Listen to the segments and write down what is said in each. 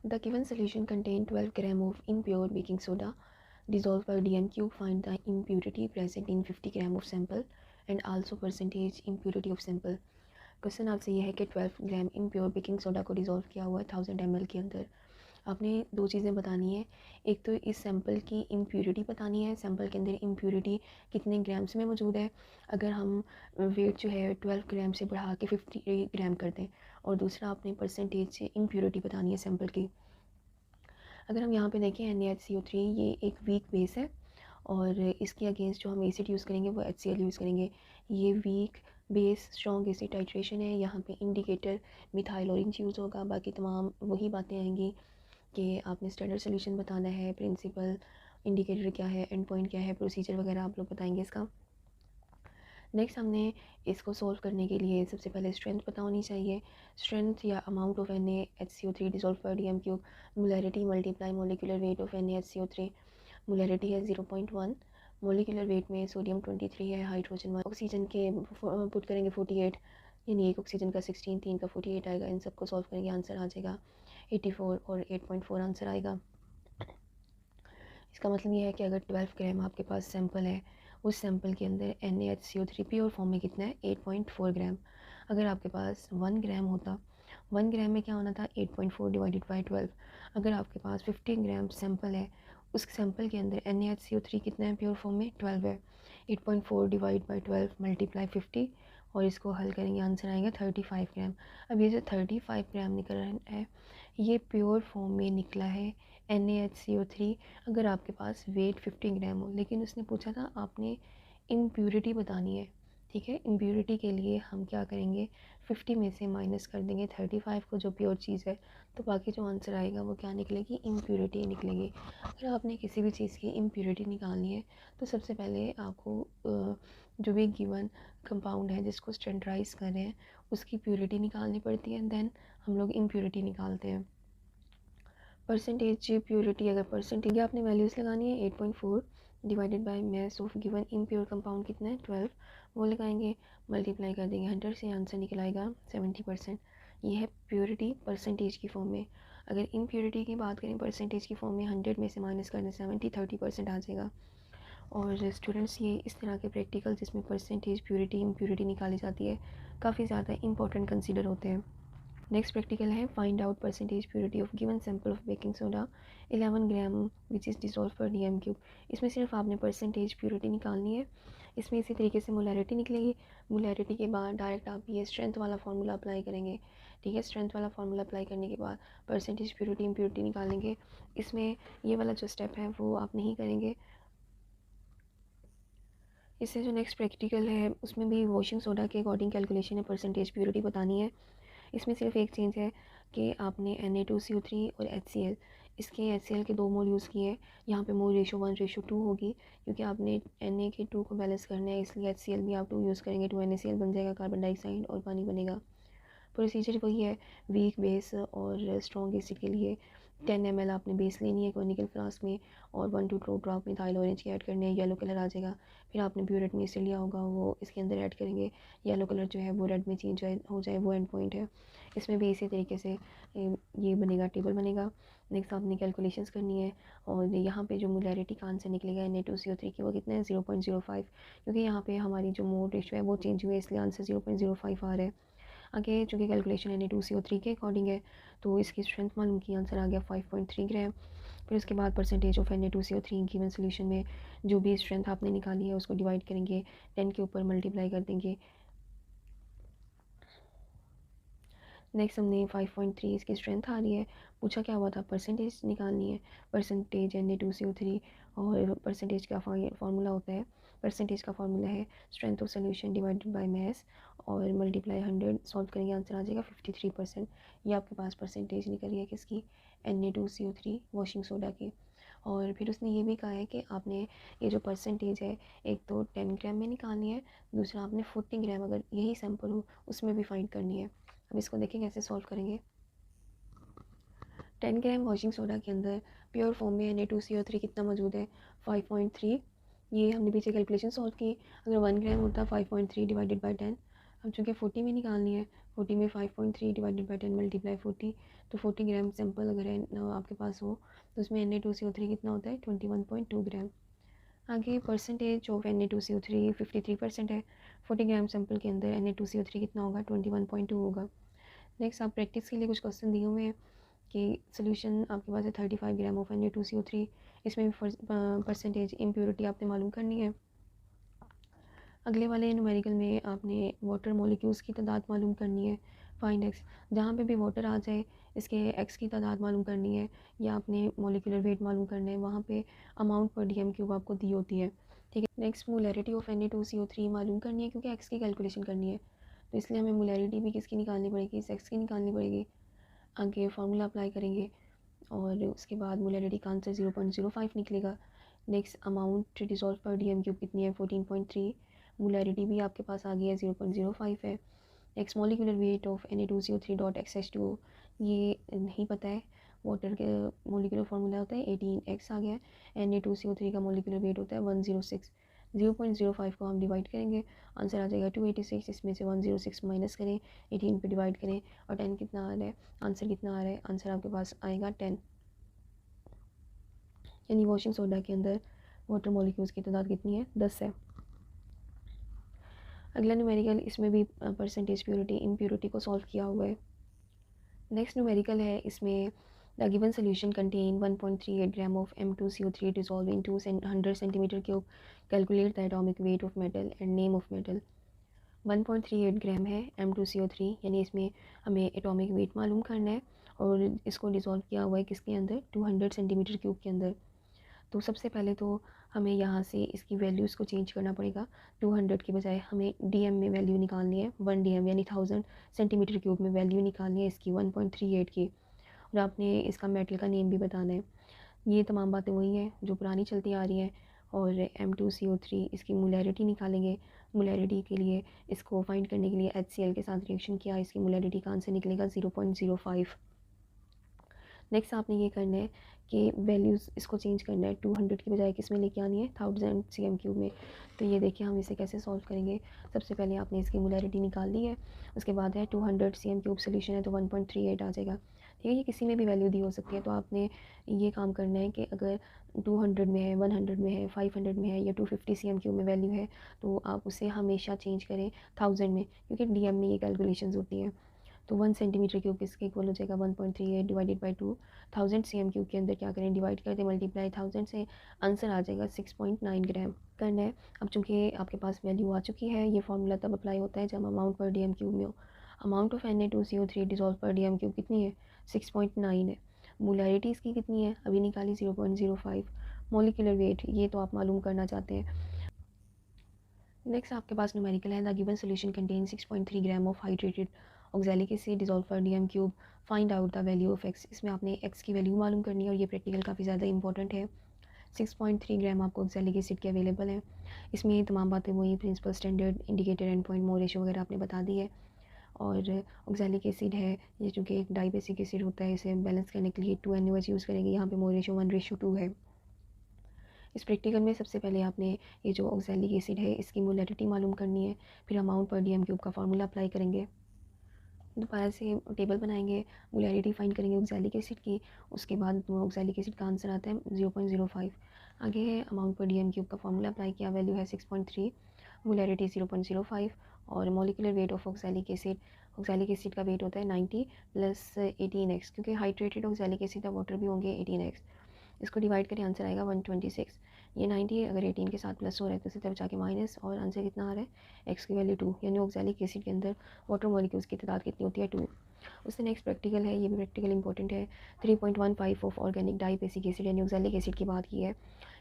The given solution contains 12 grams of impure baking soda dissolved by dm cube. Find the impurity present in 50 grams of sample and also percentage impurity of sample. Question आपसे ये है कि 12 ग्राम impure baking soda को dissolve किया हुआ है 1000 ml के अंदर। आपने दो चीज़ें बतानी है, एक तो इस सैम्पल की इम्प्योरिटी बतानी है, सैम्पल के अंदर इम्प्योरिटी कितने ग्राम्स में मौजूद है। अगर हम वेट जो है 12 ग्राम से बढ़ा के 50 ग्राम कर दें, और दूसरा आपने परसेंटेज से इम्प्योरिटी बतानी है सैम्पल की। अगर हम यहाँ पे देखें NaHCO3 ये एक वीक बेस है और इसके अगेंस्ट जो हम एसिड यूज़ करेंगे वो HCl यूज़ करेंगे। ये weak base strong acid titration है। यहाँ पे इंडिकेटर मिथाइल ऑरेंज यूज़ होगा। बाकी तमाम वही बातें आएंगी कि आपने स्टैंडर्ड सोल्यूशन बताना है, प्रिंसिपल, इंडिकेटर क्या है, एंड पॉइंट क्या है, प्रोसीजर वगैरह आप लोग बताएंगे इसका। नेक्स्ट हमने इसको सॉल्व करने के लिए सबसे पहले स्ट्रेंथ पता होनी चाहिए। स्ट्रेंथ या अमाउंट ऑफ NaHCO3 डिसॉल्व पर dm cube, molarity multiply molecular weight of NaHCO3। Molarity है 0.1, मोलिकुलर वेट में सोडियम 23 है, हाइड्रोजन 1, ऑक्सीजन के पुट करेंगे 48, यानी एक ऑक्सीजन का 16, 3 का 48 आएगा। इन सबको सॉल्व करेंगे आंसर आ जाएगा 84 और 8.4 आंसर आएगा। इसका मतलब ये है कि अगर 12 ग्राम आपके पास सैंपल है, उस सैंपल के अंदर NaHCO3 प्योर फॉर्म में कितना है 8.4 ग्राम। अगर आपके पास 1 ग्राम होता, 1 ग्राम में क्या होना था 8.4 डिवाइडेड बाई 12। अगर आपके पास 15 ग्राम सैंपल है, उस सैंपल के अंदर NaHCO3 कितना है प्योर फॉर्म में 12 है। 8.4 डिवाइड बाई 12 मल्टीप्लाई 50 और इसको हल करेंगे आंसर आएगा 35 ग्राम। अब ये जो 35 ग्राम निकल रहा है ये प्योर फॉर्म में निकला है NaHCO3। अगर आपके पास वेट 50 ग्राम हो, लेकिन उसने पूछा था आपने इम्प्योरिटी बतानी है, ठीक है। इम्प्योरिटी के लिए हम क्या करेंगे 50 में से माइनस कर देंगे 35 को जो प्योर चीज़ है, तो बाकी जो आंसर आएगा वो क्या निकलेगी इम्प्योरिटी निकलेगी। अगर आपने किसी भी चीज़ की इम्प्योरिटी निकालनी है तो सबसे पहले आपको जो भी गिवन कंपाउंड है जिसको स्टैंडर्डाइज कर रहे हैं उसकी प्योरिटी निकालनी पड़ती है, देन हम लोग इम्प्योरिटी निकालते हैं। परसेंटेज प्योरिटी, अगर परसेंटेज आपने वैल्यूज़ लगानी है 8.4 divided by mass of given impure compound कितना है 12, वो लगाएंगे, मल्टीप्लाई कर देंगे 100 से, आंसर निकल आएगा 70%। ये है प्योरिटी परसेंटेज की फॉर्म में। अगर इम्प्योरिटी की बात करें परसेंटेज की फॉर्म में 100 में से माइनस करने 70 30% आ जाएगा। और स्टूडेंट्स ये इस तरह के प्रैक्टिकल जिसमें परसेंटेज प्योरिटी इम्प्योरिटी निकाली जाती है काफ़ी ज़्यादा इंपॉर्टेंट कंसिडर होते हैं। नेक्स्ट प्रैक्टिकल है find out percentage purity of given sample of baking soda 11 gram which is dissolve पर dm क्यूब। इसमें सिर्फ आपने परसेंटेज प्योरिटी निकालनी है। इसमें इसी तरीके से मोलैरिटी निकलेगी। मोलैरिटी के बाद डायरेक्ट आप ये स्ट्रेंथ वाला फार्मूला अप्लाई करेंगे, ठीक है। स्ट्रेंथ वाला फार्मूला अप्लाई करने के बाद परसेंटेज प्योरिटी इम्प्योरिटी निकालेंगे। इसमें ये वाला जो स्टेप है वो आप नहीं करेंगे। इससे जो नेक्स्ट प्रैक्टिकल है उसमें भी वॉशिंग सोडा के अकॉर्डिंग कैलकुलेशन है, परसेंटेज प्योरिटी बतानी है। इसमें सिर्फ एक चेंज है कि आपने Na2CO3 और HCl, इसके HCl के 2 मोल यूज़ किए। यहाँ पे मोल रेशो 1:2 होगी क्योंकि आपने Na के 2 को बैलेंस करना है, इसलिए HCl भी आप 2 यूज़ करेंगे, 2NaCl बन जाएगा, कार्बन डाइऑक्साइड और पानी बनेगा। प्रोसीजर वही है, वीक बेस और स्ट्रॉन्ग एसिड के लिए 10 ml आपने बेस लेनी है कॉनिकल फ्लास्क में और 1 to 2 ड्रॉप मिथाइल ऑरेंज के ऐड करने हैं, येलो कलर आ जाएगा। फिर आपने ब्यूरेट में से लिया होगा वो इसके अंदर ऐड करेंगे, येलो कलर जो है वो रेड में चेंज हो जाए, वो एंड पॉइंट है। इसमें भी इसी तरीके से ये बनेगा, टेबल बनेगा। नेक्स्ट आपने कैलकुलेशंस करनी है और यहाँ पे जो मोलैरिटी का आंसर निकलेगा Na2CO3 की वो कितना है 0.05, क्योंकि यहाँ पे हमारी जो मोल रेशो है वो चेंज हुई है इसलिए आंसर 0.05 आ रहा है। आगे चूँकि कैलकुलेशन Na2CO3 के अकॉर्डिंग है तो इसकी स्ट्रेंथ मालूम की, आंसर आ गया 5.3 ग्राम। फिर उसके बाद percentage of Na2CO3 given solution में जो भी स्ट्रेंथ आपने निकाली है उसको डिवाइड करेंगे, 10 के ऊपर मल्टीप्लाई कर देंगे। नेक्स्ट हमने 5.3 इसकी स्ट्रेंथ आ रही है, पूछा क्या हुआ था परसेंटेज निकालनी है, परसेंटेज Na2CO3 और परसेंटेज का फार्मूला होता है, परसेंटेज का फार्मूला है strength of solution divided by mass और मल्टीप्लाई 100, सॉल्व करेंगे आंसर आ जाएगा 53%। ये आपके पास परसेंटेज निकल रही है किसकी Na2CO3 वॉशिंग सोडा की। और फिर उसने ये भी कहा है कि आपने ये जो परसेंटेज है एक तो 10 ग्राम में निकालनी है, दूसरा आपने 40 ग्राम अगर यही सैंपल हो उसमें भी फाइंड करनी है। अब इसको देखें कैसे सॉल्व करेंगे। 10 ग्राम वॉशिंग सोडा के अंदर प्योर फॉर्म में Na2CO3 कितना मौजूद है 5.3। ये हमने पीछे कैलकुलेशन सॉल्व की, अगर 1 ग्राम होता 5.3 डिवाइडेड बाई 10। अब चूँकि 40 में निकालनी है, 40 में 5.3 डिवाइडेड बाई 10 मल्टीप्लाई 40, तो 40 ग्राम सैंपल अगर आपके पास हो तो उसमें Na2CO3 कितना होता है 21.2 ग्राम। आगे परसेंटेज ऑफ Na2CO3 53% है। 40 ग्राम सैंपल के अंदर Na2CO3 कितना होगा 21.2 होगा। नेक्स्ट आप प्रैक्टिस के लिए कुछ क्वेश्चन दिए हुए हैं कि सोल्यूशन आपके पास है 35 ग्राम ऑफ Na2CO3, इसमें परसेंटेज इम्प्योरिटी आपने मालूम करनी है। अगले वाले न्यूमेरिकल में आपने वाटर मॉलिक्यूल्स की तादाद मालूम करनी है, फाइंड एक्स। जहाँ पे भी वाटर आ जाए इसके एक्स की तादाद मालूम करनी है या आपने मॉलिक्यूलर वेट मालूम करना है, वहाँ पे अमाउंट पर DM³ आपको दी होती है, ठीक है। नेक्स्ट मोलैरिटी ऑफ Na2CO3 मालूम करनी है क्योंकि एक्स की कैलकुलेशन करनी है, तो इसलिए हमें मोलैरिटी भी किसकी निकालनी पड़ेगी, इस एक्स की निकालनी पड़ेगी। आगे फार्मूला अप्लाई करेंगे और उसके बाद मोलैरिटी का आंसर 0.05 निकलेगा। नेक्स्ट अमाउंट डिसॉल्व पर DM³ कितनी है 14.3, मोलैरिटी भी आपके पास आ गई है 0.05 है। Next molecular weight of Na2CO3.XH2O, ये नहीं पता है, वाटर के मॉलिक्यूलर फार्मूला होता है 18x आ गया है। Na2CO3 का मॉलिक्यूलर वेट होता है 106। 0.05 को हम डिवाइड करेंगे, आंसर आ जाएगा 286। इसमें से 106 माइनस करें, 18 पे डिवाइड करें और 10 कितना आ रहा है, आंसर कितना आ रहा है, आंसर आपके पास आएगा 10। यानी वॉशिंग सोडा के अंदर वाटर मॉलिक्यूल्स की तादाद कितनी है 10 है। अगला न्यूमेरिकल, इसमें भी परसेंटेज प्योरिटी इम्प्योरिटी को सॉल्व किया हुआ है। नेक्स्ट न्यूमेरिकल है, इसमें the given solution contain 1.38 gram of M2CO3 dissolve in 100 centimetre cube, calculate the atomic weight of metal and name of metal. 1.38 ग्राम है M2CO3, यानी इसमें हमें एटॉमिक वेट मालूम करना है और इसको डिसॉल्व किया हुआ है किसके अंदर 200 सेंटीमीटर क्यूब के अंदर। तो सबसे पहले तो हमें यहाँ से इसकी वैल्यूज़ को चेंज करना पड़ेगा, 200 के बजाय हमें DM में वैल्यू निकालनी है 1 DM यानी 1000 सेंटीमीटर क्यूब में वैल्यू निकालनी है इसकी 1.38 की, और आपने इसका मेटल का नेम भी बताना है। ये तमाम बातें वही हैं जो पुरानी चलती आ रही हैं। और M2CO3 इसकी मोलैरिटी निकालेंगे, मोलैरिटी के लिए इसको फाइंड करने के लिए HCl के साथ रिएक्शन किया, इसकी मोलैरिटी का आंसर निकलेगा 0.05। नेक्स्ट आपने ये करना है कि वैल्यूज़ इसको चेंज करना है, 200 की बजाय किस में लेके आनी है 1000 cm³ में। तो ये देखिए हम इसे कैसे सॉल्व करेंगे। सबसे पहले आपने इसकी मोलैरिटी निकाल ली है, उसके बाद है 200 cm³ सोल्यूशन है तो 1.38 आ जाएगा, ठीक है। ये किसी में भी वैल्यू दी हो सकती है, तो आपने ये काम करना है कि अगर 200 में है, 100 में है, 500 में है या 250 cm³ में वैल्यू है तो आप उसे हमेशा चेंज करें 1000 में, क्योंकि DM में ये कैलकुलेशन होती हैं। तो 1 सेंटीमीटर क्यूब किसके इक्वल हो जाएगा 1.38 डिवाइडेड बाई 2, 1000 cm³ के अंदर क्या करें डिवाइड कर दें मल्टीप्लाई 1000 से, आंसर आ जाएगा 6.9 ग्राम करना है। अब चूँकि आपके पास वैल्यू आ चुकी है, ये फार्मूला तब अप्लाई होता है जब अमाउंट पर DM³ में हो। अमाउंट ऑफ Na2CO3 डिसॉल्व पर DM³ कितनी है 6.9 है। मोलैरिटी इसकी कितनी है अभी निकाली 0.05। मॉलिक्यूलर वेट ये तो आप मालूम करना चाहते हैं। नेक्स्ट आपके पास न्यूमेरिकल है, the given solution contain 6.3 gram of hydrated oxalic acid dissolve for DM³, find out the value of x. इसमें आपने एक्स की वैल्यू मालूम करनी है और ये प्रैक्टिकल काफ़ी ज़्यादा इंपॉर्टेंट है। 6.3 ग्राम आपको ऑक्सैलिक एसिड के अवेलेबल है। इसमें ये तमाम बातें वही principle standard indicator end point mole ratio वगैरह आपने बता दी है। और ऑक्सैलिक एसिड है ये, चूँकि एक डाइबेसिक एसिड होता है, इसे बैलेंस करने के लिए 2NaOH यूज़ करेंगे। यहाँ पे मोल रेशो 1:2 है। इस प्रैक्टिकल में सबसे पहले आपने ये जो ऑक्सैलिक एसिड है इसकी मोलैरिटी मालूम करनी है, फिर अमाउंट पर DM³ का फार्मूला अप्लाई करेंगे, दोबारा से टेबल बनाएंगे, मोलैरिटी फाइंड करेंगे ऑक्सैलिक एसिड की, उसके बाद ऑक्सैलिक एसिड का आंसर आता है 0.05। आगे है अमाउंट पर DM³ का फार्मूला अप्लाई किया, वैल्यू है 6.3, मोलैरिटी 0.05 और molecular weight of oxalic acid का वेट होता है 90 + 18x, क्योंकि हाइड्रेटेड ऑक्सैलिक एसिड का वाटर भी होंगे 18x। इसको डिवाइड करें आंसर आएगा 126। ये 90 अगर 18 के साथ प्लस हो रहा है तो इसे तब जाके माइनस, और आंसर कितना आ रहा है एक्स की वैल्यू 2, यानी ऑक्सैलिक एसिड के अंदर वाटर मॉलिक्यूल्स की तादाद कितनी होती है 2। उससे नेक्स्ट प्रैक्टिकल है, ये भी प्रैक्टिकल इंपॉर्टेंट है। 3.15 ऑफ ऑर्गेनिक डाइबेसिक एसिड यानी ऑक्सैलिक एसिड की बात की है,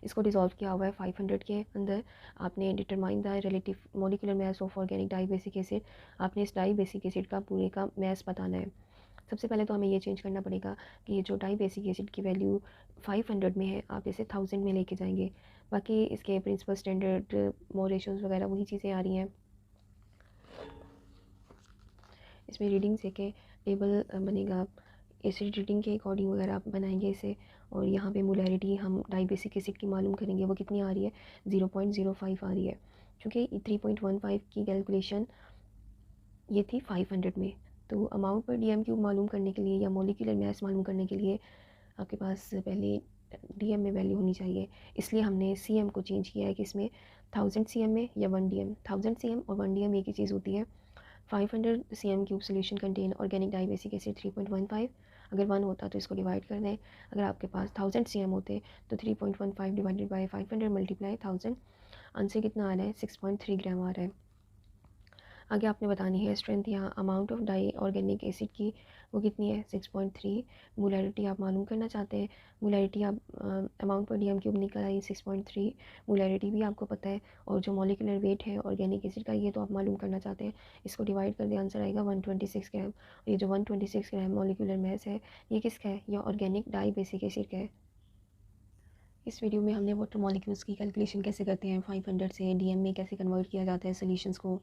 इसको डिसॉल्व किया हुआ है 500 के अंदर। आपने determine the relative molecular mass of organic dibasic acid, आपने इस डाइबेसिक एसिड का पूरे का मास बताना है। सबसे पहले तो हमें ये चेंज करना पड़ेगा कि ये जो डाइबेसिक एसिड की वैल्यू 500 में है आप इसे 1000 में लेके जाएंगे। बाकी इसके प्रिंसिपल स्टैंडर्ड मोल रेशोज़ वगैरह वही चीज़ें आ रही हैं। इसमें रीडिंग से के टेबल बनेगा, एसिड रीडिंग के अकॉर्डिंग वगैरह आप बनाएंगे इसे। और यहाँ पे मोलैरिटी हम डाइबेसिक एसिड की मालूम करेंगे, वो कितनी आ रही है 0.05 आ रही है, क्योंकि 3.15 की कैलकुलेशन ये थी 500 में, तो अमाउंट पर डीएम क्यूब मालूम करने के लिए या मॉलिक्यूलर मास मालूम करने के लिए आपके पास पहले डीएम में वैल्यू होनी चाहिए, इसलिए हमने सीएम को चेंज किया है कि इसमें 1000 सीएम में या 1 डीएम। 1000 सीएम और 1 डीएम एक ही चीज़ होती है। 500 CM cube solution contain organic dibasic acid 3.15। अगर 1 होता तो इसको डिवाइड कर दें। अगर आपके पास 1000 सीएम होते तो 3.15 डिवाइडेड बाई 500 मल्टीप्लाई 1000, आंसर कितना आ रहा है 6.3 ग्राम आ रहा है। आगे आपने बतानी है स्ट्रेंथ या amount of di organic acid की, वो कितनी है 6.3। मोलैरिटी आप मालूम करना चाहते हैं, मोलैरिटी आप अमाउंट पर डीएम क्यूब निकल आई 6.3, मोलैरिटी भी आपको पता है, और जो मॉलिक्यूलर वेट है ऑर्गेनिक एसिड का ये तो आप मालूम करना चाहते हैं। इसको डिवाइड कर दे, आंसर आएगा 126 ग्राम। और ये जो 126 ग्राम मॉलिक्यूलर मास है ये किसका है, ये ऑर्गेनिक डाई बेसिक एसिड का है। इस वीडियो में हमने वाटर मॉलिक्यूल्स की कैलकुलेशन कैसे करते हैं, 500 से डीएम में कैसे कन्वर्ट किया जाता है सॉल्यूशंस को,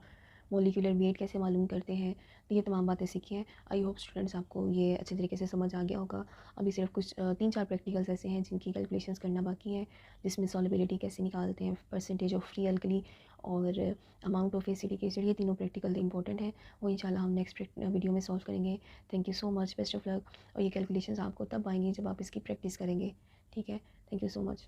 मॉलिक्यूलर वेट कैसे मालूम करते हैं, तो ये तमाम बातें सीखी हैं। आई होप स्टूडेंट्स आपको ये अच्छे तरीके से समझ आ गया होगा। अभी सिर्फ कुछ 3-4 प्रैक्टिकल्स ऐसे हैं जिनकी कैलकुलेशंस करना बाकी है, जिसमें सॉल्युबिलिटी कैसे निकालते हैं, परसेंटेज ऑफ फ्री अल्कली और अमाउंट ऑफ एसिडिक एसिड, ये तीनों प्रैक्टिकल इंपॉर्टेंट है। वो इंशाल्लाह हम नेक्स्ट वीडियो में सॉल्व करेंगे। Thank you so much, best of luck. और ये कैलकुलेशंस आपको तब आएंगी जब आप इसकी प्रैक्टिस करेंगे। ठीक है, थैंक यू सो मच।